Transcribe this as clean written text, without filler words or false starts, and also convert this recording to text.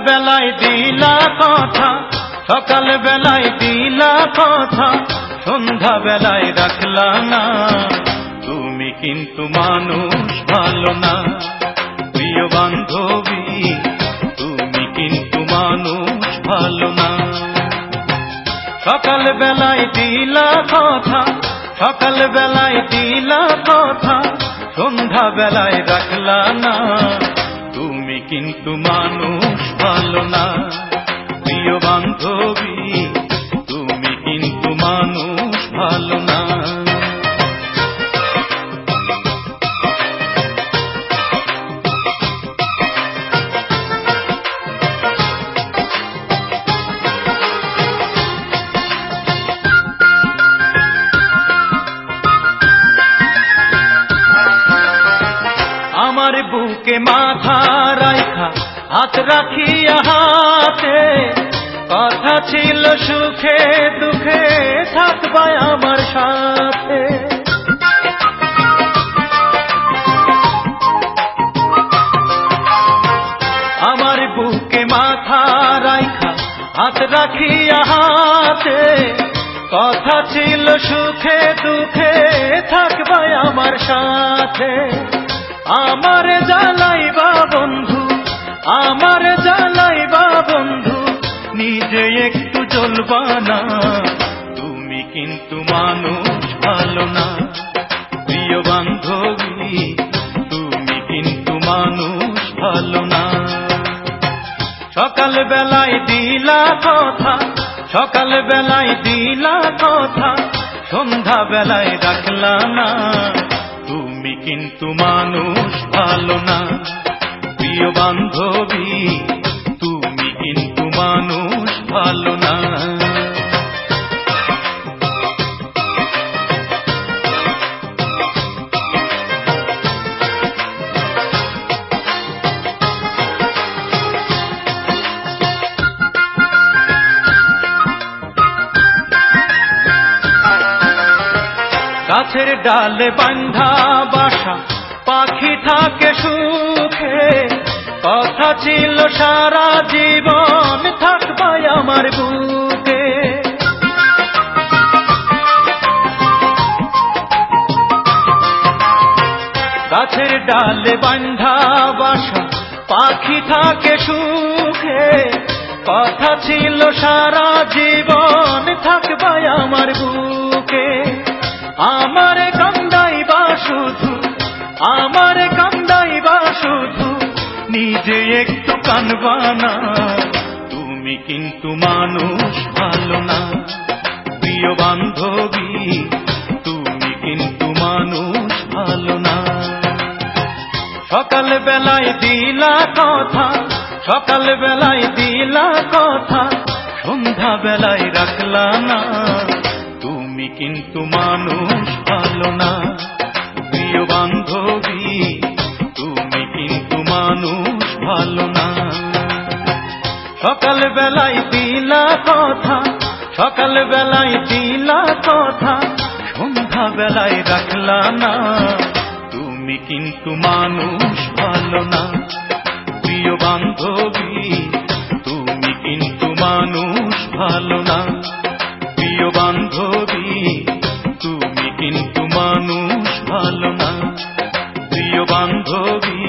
বেলায় দিলা কথা, সকাল বেলায় দিলা কথা, সন্ধ্যা বেলায় রাখলা না। তুমি কিন্তু মানুষ ভালো না প্রিয় বান্ধবী, তুমি কিন্তু মানুষ ভালো না। সকাল বেলায় দিলা কথা, সকাল বেলায় দিলা কথা, সন্ধ্যা বেলায় রাখলা না। তুমি কিন্তু মানুষ ভালো না প্রিয় বান্ধবী, তুমি কিন্তু মানুষ ভালো না। আমার বুকে মাথা রাইখা হাত রাখিয়া হাতে, কথা ছিল সুখে দুঃখে থাকবা আমার সাথে। আমার বুকে মাথা রাইখা হাত রাখিয়া হাতে, কথা ছিল সুখে দুঃখে থাকবা আমার সাথে। আমার জ্বালাইবা বন্ধু, আমার জ্বালাইবা বন্ধু, নিজে একটু জ্বলবা না। তুমি কিন্তু মানুষ ভালো না প্রিয় বান্ধবী, তুমি কিন্তু মানুষ ভালো না। সকাল বেলায় দিলা কথা, সকাল বেলায় দিলা কথা, সন্ধ্যা বেলায় রাখলা না। তুমি কিন্তু মানুষ ভালো না প্রিয় বান্ধবী, তুমি কিন্তু মানুষ ভালো না। গাছের ডালে বাঁধা বাসা পাখি থাকে সুখে, কথা ছিল সারা জীবন থাকবা আমার বুকে। গাছের ডালে বাঁধা বাসা পাখি থাকে সুখে, কথা ছিল সারা জীবন থাকবা আমার বুকে। আমারে কান্দাইবা শুধু, আমারে কান্দাইবা শুধু, নিজে একটু কানবা না। তুমি কিন্তু মানুষ ভালো না প্রিয় বান্ধবী, তুমি কিন্তু মানুষ ভালো না। সকাল বেলায় দিলা কথা, সকাল বেলায় দিলা কথা, সন্ধ্যা বেলায় রাখলা না। তুমি কিন্তু মানুষ ভালো না প্রিয় বান্ধবী, তুমি কিন্তু মানুষ ভালো না। সকাল বেলায় দিলা কথা, সকাল বেলায় দিলা কথা, সন্ধ্যা বেলায় রাখলা না। তুমি কিন্তু মানুষ ভালো না প্রিয় বান্ধবী, তুমি কিন্তু মানুষ ভালো না প্রিয় বান্ধবী, তুমি কিন্তু মানুষ ভালো না প্রিয় বান্ধবী,